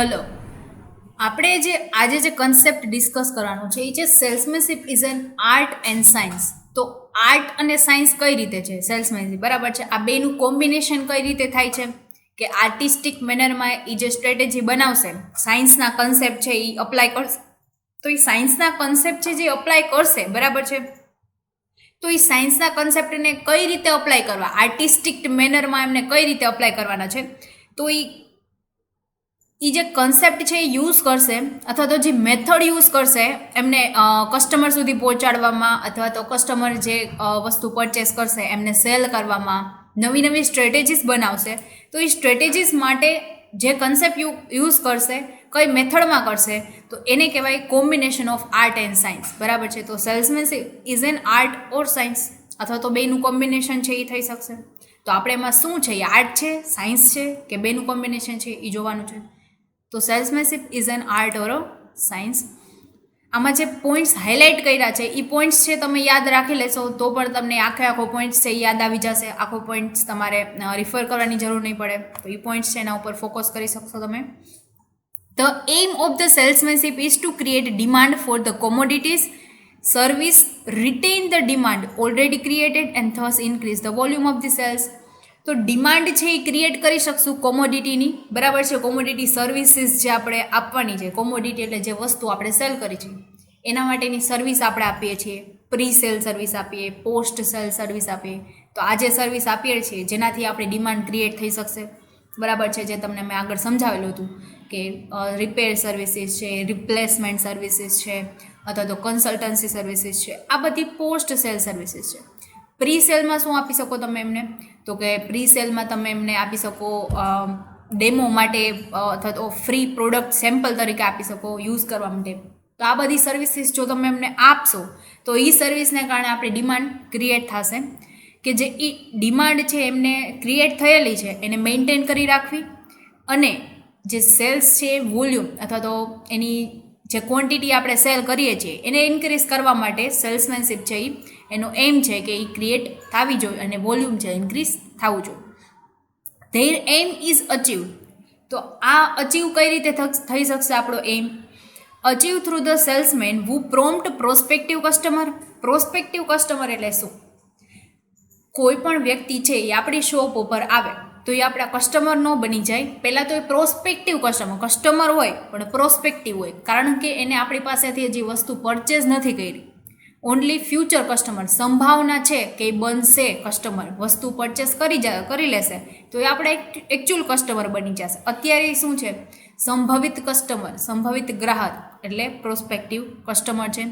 Hello, આપણે જે આજે જે કન્સેપ્ટ ડિસ્કસ કરવાનો છે એ છે salesmanship is an art and science. તો આર્ટ અને સાયન્સ કઈ રીતે છે સેલ્સમેનશિપ, બરાબર છે? આ બેનું કોમ્બિનેશન કઈ રીતે થાય છે કે આર્ટિસ્ટિક મેનરમાં એ જે સ્ટ્રેટેજી બનાવશે, સાયન્સના કન્સેપ્ટ છે એ અપ્લાય કરશે. તો એ સાયન્સના કન્સેપ્ટ છે જે અપ્લાય કરશે, બરાબર છે? તો એ સાયન્સના કન્સેપ્ટને કઈ રીતે અપ્લાય કરવા, આર્ટિસ્ટિક મેનરમાં એમને કઈ રીતે અપ્લાય કરવાના છે, તો એ જે કન્સેપ્ટ છે એ યુઝ કરશે અથવા તો જે મેથડ યુઝ કરશે એમને કસ્ટમર સુધી પહોંચાડવામાં અથવા તો કસ્ટમર જે વસ્તુ પરચેસ કરશે એમને સેલ કરવામાં નવી નવી સ્ટ્રેટેજીસ બનાવશે. તો એ સ્ટ્રેટેજીસ માટે જે કન્સેપ્ટ યુઝ કરશે, કઈ મેથડમાં કરશે, તો એને કહેવાય combination of art and science, બરાબર છે? તો salesmanship is an art or science, અથવા તો બેનું કોમ્બિનેશન છે એ થઈ શકશે. તો આપણે એમાં શું છે, એ આર્ટ છે, સાયન્સ છે કે બેનું કોમ્બિનેશન છે એ જોવાનું છે. તો salesmanship is an art or science. આમાં જે પોઈન્ટ્સ હાઇલાઇટ કર્યા છે એ પોઈન્ટ્સ છે તમે યાદ રાખી લેશો તો પણ તમને આખો પોઈન્ટ્સ છે એ યાદ આવી જશે. આખો પોઈન્ટ્સ તમારે રિફર કરવાની જરૂર નહીં પડે. તો એ પોઈન્ટ્સ છે એના ઉપર ફોકસ કરી શકશો તમે. The aim of the salesmanship is to create demand for the commodities, service, retain the demand already created and thus increase the volume of the sales. તો ડિમાન્ડ છે એ ક્રિએટ કરી શકશું કોમોડિટીની, બરાબર છે? કોમોડિટી સર્વિસીસ જે આપણે આપવાની છે, કોમોડિટી એટલે જે વસ્તુ આપણે સેલ કરી છે એના માટેની સર્વિસ આપણે આપીએ છીએ. પ્રી સેલ સર્વિસ આપીએ, પોસ્ટ સેલ સર્વિસ આપીએ. તો આ જે સર્વિસ આપીએ છીએ જેનાથી આપણી ડિમાન્ડ ક્રિએટ થઈ શકશે, બરાબર છે? જે તમને મેં આગળ સમજાવેલું હતું કે રિપેર સર્વિસીસ છે, રિપ્લેસમેન્ટ સર્વિસીસ છે, અથવા તો કન્સલ્ટન્સી સર્વિસીસ છે. આ બધી પોસ્ટ સેલ સર્વિસીસ છે. પ્રી સેલમાં શું આપી શકો તમે એમને, તો કે પ્રી સેલમાં તમે એમને આપી શકો ડેમો માટે અથવા તો ફ્રી પ્રોડક્ટ સેમ્પલ તરીકે આપી શકો યુઝ કરવા માટે. તો આ બધી સર્વિસીસ જો તમે એમને આપશો તો એ સર્વિસને કારણે આપણી ડિમાન્ડ ક્રિએટ થશે, કે જે એ ડિમાન્ડ છે એમને ક્રિએટ થયેલી છે એને મેન્ટેન કરી રાખવી, અને જે સેલ્સ છે વોલ્યુમ અથવા તો એની જે ક્વોન્ટિટી આપણે સેલ કરીએ છીએ એને ઇન્ક્રીઝ કરવા માટે સેલ્સમેનશિપ છે એનો એમ છે કે એ ક્રિએટ થવી જોઈએ અને વોલ્યુમ છે ઇન્ક્રીઝ થવું જોઈએ. Their aim is achieve. તો આ અચીવ કઈ રીતે થઈ શકશે આપણો aim? Achieve through the salesman who prompt prospective customer. Prospective customer એટલે શું? કોઈ પણ વ્યક્તિ છે એ આપણી શોપ ઉપર આવે તો એ આપણા કસ્ટમર ન બની જાય. પહેલાં તો એ પ્રોસ્પેક્ટિવ કસ્ટમર હોય પણ પ્રોસ્પેક્ટિવ હોય, કારણ કે એને આપણી પાસેથી હજી વસ્તુ પરચેઝ નથી કરી. ઓનલી ફ્યુચર કસ્ટમર, સંભાવના છે કે એ બનશે કસ્ટમર, વસ્તુ પરચેસ કરી લેશે તો એ આપણે એકચ્યુઅલ કસ્ટમર બની જશે. અત્યારે શું છે? સંભવિત કસ્ટમર, સંભવિત ગ્રાહક એટલે પ્રોસ્પેક્ટિવ કસ્ટમર છે.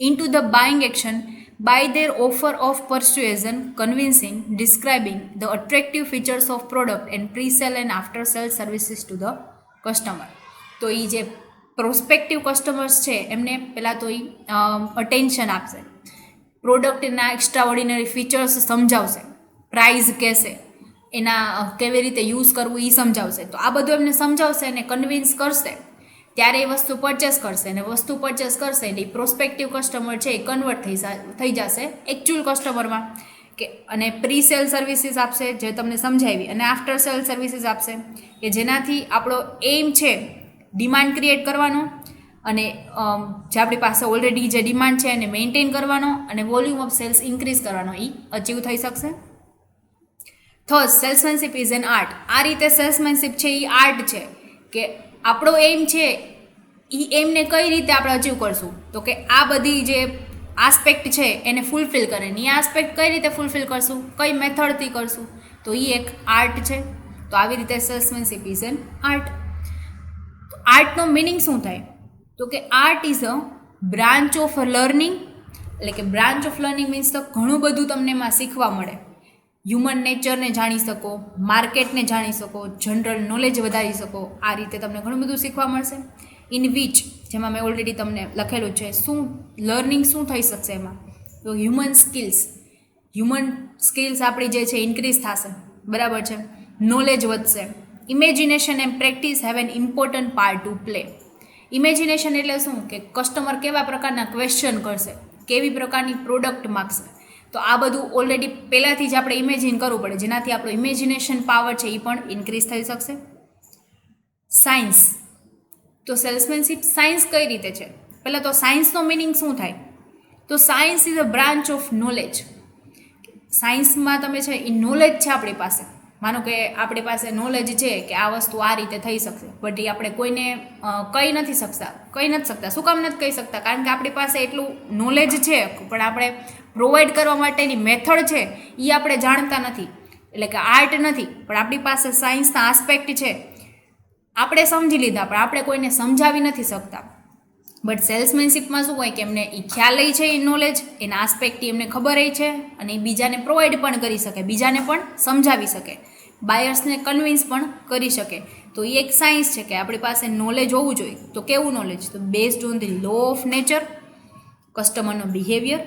Into the buying action by their offer of persuasion, convincing, describing the attractive features of product and pre-sale and after-sale services to the customer. તો એ જે પ્રોસ્પેક્ટિવ કસ્ટમર્સ છે એમને પહેલાં તો એ અટેન્શન આપશે, પ્રોડક્ટના એક્સ્ટ્રા ઓર્ડિનરી ફીચર્સ સમજાવશે, price કહેશે, એના કેવી રીતે યુઝ કરવું એ સમજાવશે. તો આ બધું એમને સમજાવશે અને કન્વિન્સ કરશે, ત્યારે એ વસ્તુ પરચેસ કરશે, અને વસ્તુ પરચેસ કરશે એટલે પ્રોસ્પેક્ટિવ કસ્ટમર છે એ કન્વર્ટ થઈ જશે એકચ્યુઅલ કસ્ટમરમાં. કે અને પ્રી સેલ સર્વિસીસ આપશે જે તમને સમજાવી, અને આફ્ટર સેલ સર્વિસીસ આપશે કે જેનાથી આપણો એમ છે ડિમાન્ડ ક્રિએટ કરવાનો, અને જે આપણી પાસે ઓલરેડી જે ડિમાન્ડ છે એને મેન્ટેન કરવાનો, અને વોલ્યુમ ઓફ સેલ્સ ઇન્ક્રીઝ કરવાનો એ અચીવ થઈ શકશે. Third, salesmanship is an art. આ રીતે સેલ્સમેનશિપ છે એ આર્ટ છે કે આપણો એમ છે એ એમને કઈ રીતે આપણે અચીવ કરશું, તો કે આ બધી જે આસ્પેક્ટ છે એને ફૂલફિલ કરે. ને એ આસ્પેક્ટ કઈ રીતે ફૂલફિલ કરશું, કઈ મેથડથી કરશું, તો એ એક આર્ટ છે. તો આવી રીતે સેલ્સમેનશિપ ઇઝ એન આર્ટ. તો આર્ટનો મિનિંગ શું થાય, તો કે art is a branch of learning. એટલે કે બ્રાન્ચ ઓફ લર્નિંગ મીન્સ તો ઘણું બધું તમને એમાં શીખવા મળે. હ્યુમન નેચરને જાણી શકો, માર્કેટને જાણી શકો, જનરલ નોલેજ વધારી શકો. આ રીતે તમને ઘણું બધું શીખવા મળશે. ઇન વિચ, જેમાં મેં ઓલરેડી તમને લખેલું છે શું લર્નિંગ શું થઈ શકશે એમાં, તો હ્યુમન સ્કિલ્સ આપણી જે છે ઇન્ક્રીઝ થશે, બરાબર છે? નોલેજ વધશે. Imagination and practice have an important part to play. Imagination એટલે શું, કે કસ્ટમર કેવા પ્રકારના ક્વેશ્ચન કરશે, કેવી પ્રકારની પ્રોડક્ટ માગશે. તો આ બધું ઓલરેડી પહેલાંથી જ આપણે ઇમેજિન કરવું પડે, જેનાથી આપણો ઇમેજિનેશન પાવર છે એ પણ ઇન્ક્રીઝ થઈ શકશે. સાયન્સ, તો સેલ્સમેનશિપ સાયન્સ કઈ રીતે છે? પહેલાં તો સાયન્સનો મિનિંગ શું થાય? તો science is a branch of knowledge. સાયન્સમાં તમે છે એ નોલેજ છે આપણી પાસે. માનો કે આપણી પાસે નોલેજ છે કે આ વસ્તુ આ રીતે થઈ શકશે, બટ એ આપણે કોઈને કહી નથી શકતા. શું કામ નથી કહી શકતા? કારણ કે આપણી પાસે એટલું નોલેજ છે, પણ આપણે પ્રોવાઈડ કરવા માટેની મેથડ છે એ આપણે જાણતા નથી. એટલે કે આર્ટ નથી, પણ આપણી પાસે સાયન્સના આસ્પેક્ટ છે, આપણે સમજી લીધા, પણ આપણે કોઈને સમજાવી નથી શકતા. બટ સેલ્સમેનશિપમાં શું હોય કે એમને એ ખ્યાલ છે, એ નોલેજ એના આસ્પેક્ટ એમને ખબર છે, અને એ બીજાને પ્રોવાઈડ પણ કરી શકે, બીજાને પણ સમજાવી શકે, બાયર્સને કન્વિન્સ પણ કરી શકે. તો એ એક સાયન્સ છે કે આપણી પાસે નોલેજ હોવું જોઈએ. તો કેવું નોલેજ? તો based on the law of nature, કસ્ટમરનો behaviour,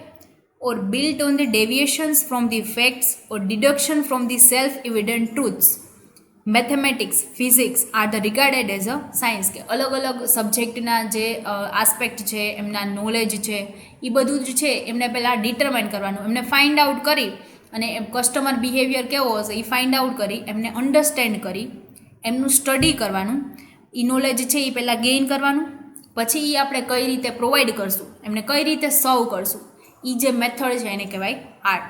or built on the deviations from the facts or deduction from the self-evident truths. Mathematics, physics are the regarded as a science. કે અલગ અલગ સબ્જેક્ટના જે આસ્પેક્ટ છે, એમના knowledge છે, એ બધું જ છે એમને પહેલાં ડિટરમાઇન કરવાનું, એમને ફાઇન્ડ આઉટ કરી, અને કસ્ટમર બિહેવિયર કેવો હશે એ ફાઇન્ડ આઉટ કરી, એમને અન્ડરસ્ટેન્ડ કરી, એમનું સ્ટડી કરવાનું, એ નોલેજ છે એ પહેલાં ગેઇન કરવાનું, પછી એ આપણે કઈ રીતે પ્રોવાઈડ કરશું, એમને કઈ રીતે સર્વ કરશું, એ જે મેથડ છે એને કહેવાય આર્ટ.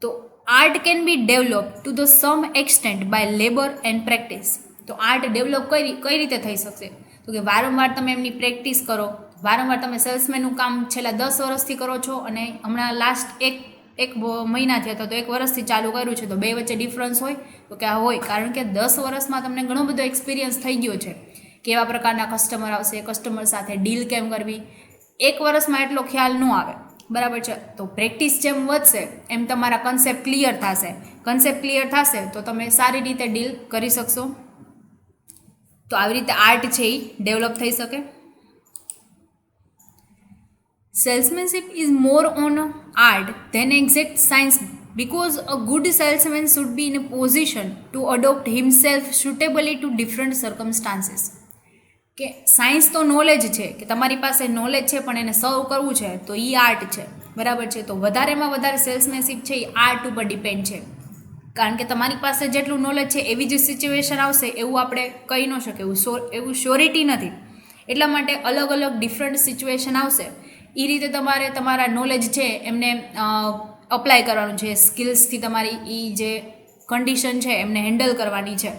તો art can be develop to the some extent by labour and practice. તો આર્ટ ડેવલપ કઈ રીતે થઈ શકશે? તો કે વારંવાર તમે એમની પ્રેક્ટિસ કરો, વારંવાર તમે સેલ્સમેનનું કામ છેલ્લા 10 વર્ષથી કરો છો, અને હમણાં લાસ્ટ એક મહિનાથી અથવા તો 1 વર્ષથી ચાલુ કર્યું છે, તો બે વચ્ચે ડિફરન્સ હોય? તો કે આ હોય, કારણ કે 10 વર્ષમાં તમને ઘણો બધો એક્સપિરિયન્સ થઈ ગયો છે. કેવા પ્રકારના કસ્ટમર આવશે, કસ્ટમર સાથે ડીલ કેમ કરવી, 1 વર્ષમાં એટલો ખ્યાલ ન આવે, બરાબર છે. તો પ્રેક્ટિસ જેમ વધશે એમ તમારા કન્સેપ્ટ ક્લિયર થશે, તો તમે સારી રીતે ડીલ કરી શકશો. તો આવી રીતે આર્ટ છે એ ડેવલપ થઈ શકે. Salesmanship is more an art than exact science, because a good salesman should be in a position to adopt himself suitably to different circumstances. કે સાયન્સ તો નોલેજ છે, કે તમારી પાસે નોલેજ છે પણ એને સર્વ કરવું છે, તો એ આર્ટ છે, બરાબર છે. તો વધારેમાં વધારે સેલ્સમેનશિપ છે એ આર્ટ ઉપર ડિપેન્ડ છે, કારણ કે તમારી પાસે જેટલું નોલેજ છે એવી જ સિચ્યુએશન આવશે એવું આપણે કહી ન શકીએ, એવું શ્યોરિટી નથી. એટલા માટે અલગ અલગ ડિફરન્ટ સિચ્યુએશન આવશે, એ રીતે તમારે તમારા નોલેજ છે એમને અપ્લાય કરવાનું છે, સ્કિલ્સથી તમારી એ જે કન્ડિશન છે એમને હેન્ડલ કરવાની છે.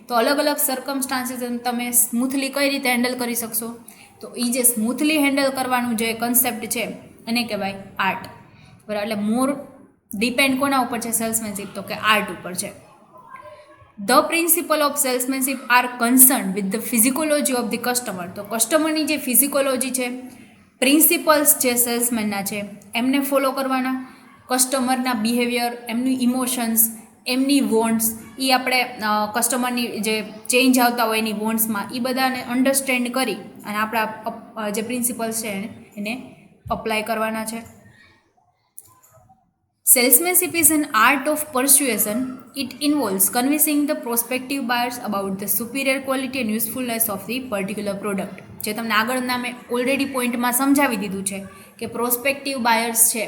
તો અલગ અલગ સર્કમસ્ટાન્સીસ તમે સ્મૂથલી કઈ રીતે હેન્ડલ કરી શકશો? તો એ જે સ્મૂથલી હેન્ડલ કરવાનું જે કન્સેપ્ટ છે એને કહેવાય આર્ટ, બરાબર. એટલે મોર ડિપેન્ડ કોના ઉપર છે સેલ્સમેનશિપ? તો કે આર્ટ ઉપર છે. The principle of salesmanship are concern with the psychology of the customer. તો કસ્ટમરની જે ફિઝિકોલોજી છે, પ્રિન્સિપલ્સ જે સેલ્સમેનના છે એમને ફોલો કરવાના, કસ્ટમરના બિહેવિયર, એમની ઇમોશન્સ, એમની વોન્ટ્સ, એ આપણે કસ્ટમરની જે ચેન્જ આવતા હોય એની વોન્ટ્સમાં, એ બધાને અન્ડરસ્ટેન્ડ કરી અને આપણા જે પ્રિન્સિપલ્સ છે એને અપ્લાય કરવાના છે. Salesmanship is an art of persuasion. It involves convincing the prospective buyers about the superior quality and usefulness of the particular product. જે તમને આગળના મેં ઓલરેડી પોઈન્ટમાં સમજાવી દીધું છે કે પ્રોસ્પેક્ટિવ બાયર્સ છે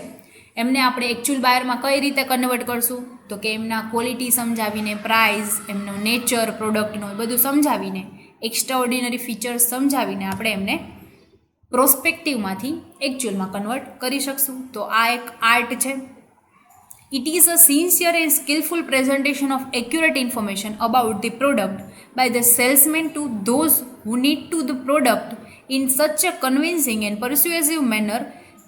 એમને આપણે એકચ્યુઅલ બાયરમાં કઈ રીતે કન્વર્ટ કરશું? તો કે એમના ક્વોલિટી સમજાવીને, પ્રાઇસ, એમનો નેચર પ્રોડક્ટનો બધું સમજાવીને, એક્સ્ટ્રા ઓર્ડિનરી ફીચર્સ સમજાવીને આપણે એમને પ્રોસ્પેક્ટિવમાંથી એકચ્યુઅલમાં કન્વર્ટ કરી શકશું. તો આ એક આર્ટ છે. It is a sincere and skillful presentation of accurate information about the product by the salesman to those who need to the product in such a convincing and persuasive manner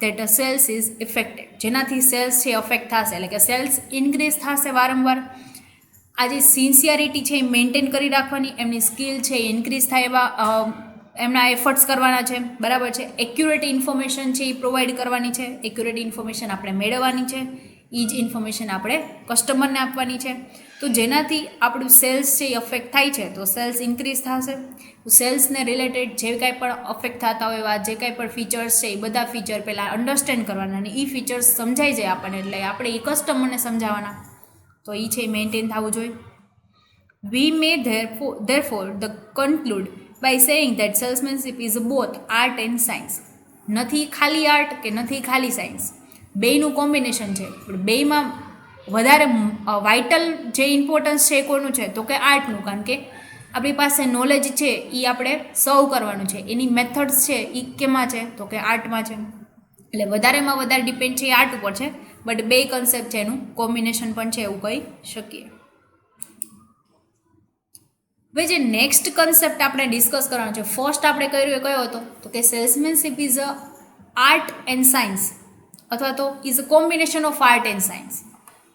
that a sales is effective. જેનાથી cells છે affect થશે, એટલે કે cells increase થશે વારંવાર. આ જે sincerity છે એ મેન્ટેન કરી રાખવાની, એમની સ્કિલ છે એ ઇન્ક્રીઝ થાય એવા એમના એફર્ટ્સ કરવાના છે, બરાબર છે. એક્યુરેટ ઇન્ફોર્મેશન છે એ પ્રોવાઈડ કરવાની છે, એક્યુરેટ ઇન્ફોર્મેશન આપણે મેળવવાની છે, એ જ ઇન્ફોર્મેશન આપણે કસ્ટમરને આપવાની છે. તો જેનાથી આપણું સેલ્સ છે એ અફેક્ટ થાય છે, તો સેલ્સ ઇન્ક્રીઝ થશે. તો સેલ્સને રિલેટેડ જે કાંઈ પણ અફેક્ટ થતા હોય એવા જે કાંઈ પણ ફીચર્સ છે એ બધા ફીચર પહેલાં અન્ડરસ્ટેન્ડ કરવાના, અને એ ફીચર્સ સમજાઈ જાય આપણને એટલે આપણે એ કસ્ટમરને સમજાવવાના. તો એ છે મેન્ટેન થવું જોઈએ. વી મે therefore the conclude by saying that salesmanship is both art and science. નથી ખાલી આર્ટ કે નથી ખાલી સાયન્સ, બેયનું કોમ્બિનેશન છે. પણ બેયમાં વધારે વાઇટલ જે ઇમ્પોર્ટન્સ છે એ કોનું છે? તો કે આર્ટનું, કારણ કે આપણી પાસે નોલેજ છે એ આપણે સર્વ કરવાનું છે, એની મેથડ્સ છે એ કેમાં છે તો કે આર્ટમાં છે. એટલે વધારેમાં વધારે ડિપેન્ડ છે એ આર્ટ ઉપર છે, બટ બે કન્સેપ્ટ છે એનું કોમ્બિનેશન પણ છે એવું કહી શકીએ. હવે જે નેક્સ્ટ કન્સેપ્ટ આપણે ડિસ્કસ કરવાનો છે, ફર્સ્ટ આપણે કર્યું એ કયો હતો તો કે salesmanship is a art and science અથવા તો is a combination of art and science.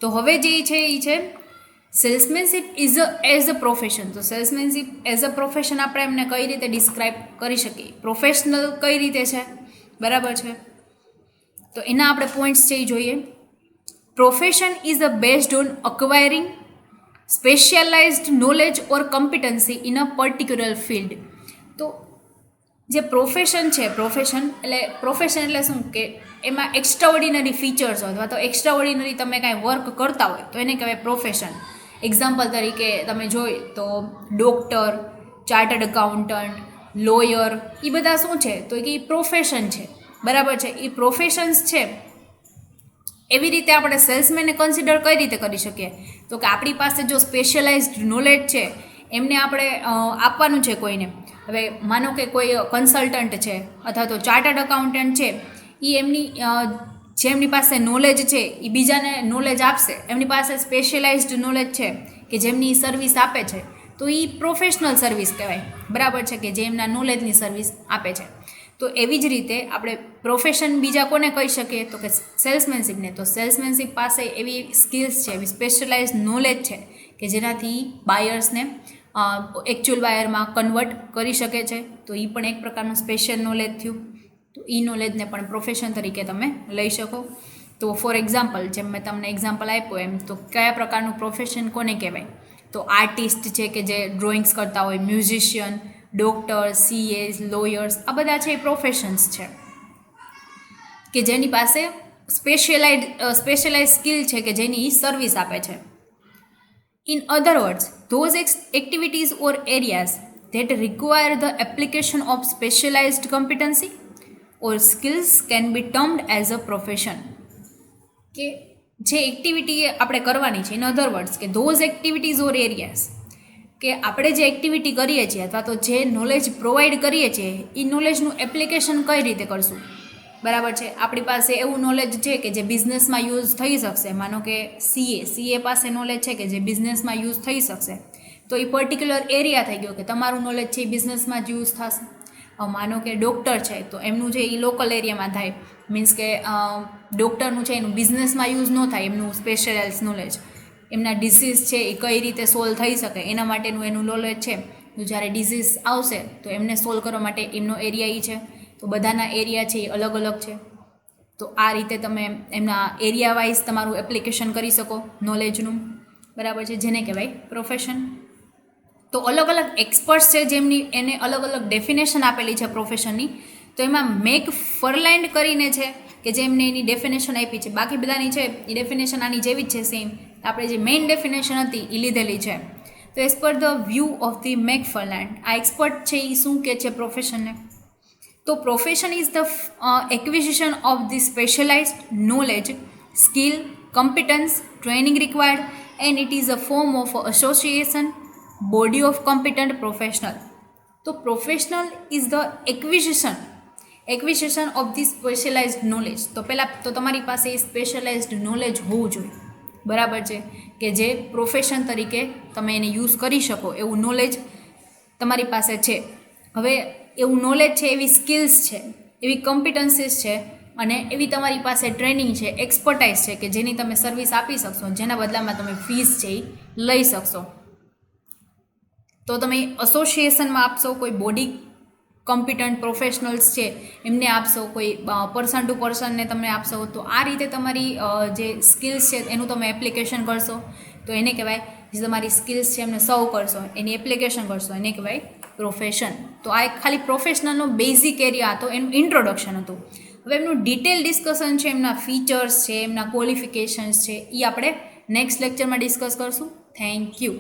તો હવે જે છે એ છે salesmanship is as a profession. તો સેલ્સમેનશિપ એઝ અ પ્રોફેશન આપણે એમને કઈ રીતે ડિસ્ક્રાઇબ કરી શકીએ, પ્રોફેશનલ કઈ રીતે છે, બરાબર છે. તો એના આપણે પોઈન્ટ્સ છે એ જોઈએ. Profession is a based on acquiring specialised knowledge or competency in a particular field. તો જે પ્રોફેશન છે, પ્રોફેશન એટલે શું કે એમાં એક્સ્ટ્રાઓર્ડિનરી ફીચર્સ હોય અથવા તો એક્સ્ટ્રાઓર્ડિનરી તમે કાંઈ વર્ક કરતા હોય તો એને કહેવાય પ્રોફેશન. એક્ઝામ્પલ તરીકે તમે જોઈ તો ડૉક્ટર, ચાર્ટર્ડ એકાઉન્ટન્ટ, લોયર, એ બધા શું છે તો એ પ્રોફેશન છે, બરાબર છે. એ પ્રોફેશન્સ છે. એવી રીતે આપણે સેલ્સમેનને કન્સિડર કઈ રીતે કરી શકીએ તો કે આપણી પાસે જો સ્પેશિયલાઇઝ્ડ નોલેજ છે એમને આપણે આપવાનું છે કોઈને. હવે માનો કે કોઈ કન્સલ્ટન્ટ છે અથવા તો ચાર્ટર્ડ એકાઉન્ટન્ટ છે, એ જેમની પાસે નોલેજ છે એ બીજાને નોલેજ આપશે, એમની પાસે સ્પેશિયલાઇઝ્ડ નોલેજ છે કે જેમની સર્વિસ આપે છે, તો એ પ્રોફેશનલ સર્વિસ કહેવાય, બરાબર છે, કે જે એમના નોલેજની સર્વિસ આપે છે. તો એવી જ રીતે આપણે પ્રોફેશન બીજા કોને કહી શકીએ તો કે સેલ્સમેનશિપને. તો સેલ્સમેનશિપ પાસે એવી સ્કિલ્સ છે, એવી સ્પેશિયલાઇઝ નોલેજ છે કે જેનાથી બાયર્સને એકચ્યુઅલ બાયરમાં કન્વર્ટ કરી શકે છે. તો એ પણ એક પ્રકારનું સ્પેશિયલ નોલેજ થયું. તો એ નોલેજને પણ પ્રોફેશન તરીકે તમે લઈ શકો. તો ફોર એક્ઝામ્પલ, જેમ મેં તમને એક્ઝામ્પલ આપ્યું એમ, તો કયા પ્રકારનું પ્રોફેશન કોને કહેવાય તો આર્ટિસ્ટ છે કે જે ડ્રોઈંગ્સ કરતા હોય, મ્યુઝિશિયન, ડૉક્ટર, સીએસ, લોયર્સ, આ બધા છે એ પ્રોફેશન્સ છે કે જેની પાસે સ્પેશિયલાઇઝ સ્કિલ છે કે જેની સર્વિસ આપે છે. In other words, those activities or areas that require the application of specialized competency or skills can be termed as a profession. કે જે એક્ટિવિટી આપણે કરવાની છે, ઇન અધર વર્ડ્સ કે ધોઝ એક્ટિવિટીઝ ઓર એરિયાઝ, કે આપણે જે એક્ટિવિટી કરીએ છીએ અથવા તો જે નોલેજ પ્રોવાઈડ કરીએ છીએ એ નોલેજનું એપ્લિકેશન કઈ રીતે કરશું, બરાબર છે. આપણી પાસે એવું નોલેજ છે કે જે બિઝનેસમાં યુઝ થઈ શકશે. માનો કે સીએ પાસે નોલેજ છે કે જે બિઝનેસમાં યુઝ થઈ શકશે, તો એ પર્ટિક્યુલર એરિયા થઈ ગયો કે તમારું નોલેજ છે એ બિઝનેસમાં જ યુઝ થશે. માનો કે ડૉક્ટર છે તો એમનું છે એ લોકલ એરિયામાં થાય, મીન્સ કે ડૉક્ટરનું છે એનું બિઝનેસમાં યુઝ ન થાય, એમનું સ્પેશિયલાઇઝ નોલેજ, એમના ડિસીઝ છે એ કઈ રીતે સોલ્વ થઈ શકે એના માટેનું એનું નોલેજ છે. તો જ્યારે ડિઝીઝ આવશે તો એમને સોલ્વ કરવા માટે એમનો એરિયા એ છે. તો બધાના એરિયા છે એ અલગ અલગ છે. તો આ રીતે તમે એમના એરિયા વાઇઝ તમારું એપ્લિકેશન કરી શકો નોલેજનું, બરાબર છે, જેને કહેવાય પ્રોફેશન. તો અલગ અલગ એક્સપર્ટ્સ છે જેમની એને અલગ અલગ ડેફિનેશન આપેલી છે પ્રોફેશનની. તો એમાં મેક ફરલેન્ડ કરીને છે કે જેમને એની ડેફિનેશન આપી છે. બાકી બધાની છે એ ડેફિનેશન આની જેવી જ છે, સેમ. આપણે જે મેઇન ડેફિનેશન હતી એ લીધેલી છે. તો as per the view of the McFarland, આ એક્સપર્ટ છે એ શું કહે છે પ્રોફેશનને તો profession is the acquisition of the specialised knowledge, skill, competence, training required, and it is a form of association, body of competent professional. તો professional is the acquisition of the specialised knowledge. તો પહેલાં તો તમારી પાસે એ સ્પેશિયલાઇઝડ knowledge હોવું જોઈએ, બરાબર છે, કે જે પ્રોફેશન તરીકે તમે એને યુઝ કરી શકો એવું નોલેજ તમારી પાસે છે. હવે એવું નોલેજ છે, એવી સ્કિલ્સ છે, એવી કોમ્પિટન્સીસ છે અને એવી તમારી પાસે ટ્રેનિંગ છે, એક્સપર્ટાઇઝ છે કે જેની તમે સર્વિસ આપી શકશો, જેના બદલામાં તમે ફીસ છે એ લઈ શકશો. તો તમે એસોસિએશનમાં આપશો, કોઈ બોડી કોમ્પિટન્ટ પ્રોફેશનલ્સ છે એમને આપશો, કોઈ પર્સન ટુ પર્સનને તમે આપશો. તો આ રીતે તમારી જે સ્કિલ્સ છે એનું તમે એપ્લિકેશન કરશો તો એને કહેવાય, જે તમારી સ્કિલ્સ છે એમને સર્વ કરશો, એની એપ્લિકેશન કરશો, એને કહેવાય પ્રોફેશન. તો આ એક ખાલી પ્રોફેશનલનો બેઝિક એરિયા હતો, એનું ઇન્ટ્રોડક્શન હતું. હવે એમનું ડિટેલ ડિસ્કશન છે, એમના ફીચર્સ છે, એમના ક્વોલિફિકેશન્સ છે, એ આપણે નેક્સ્ટ લેક્ચરમાં ડિસ્કસ કરશું. Thank you.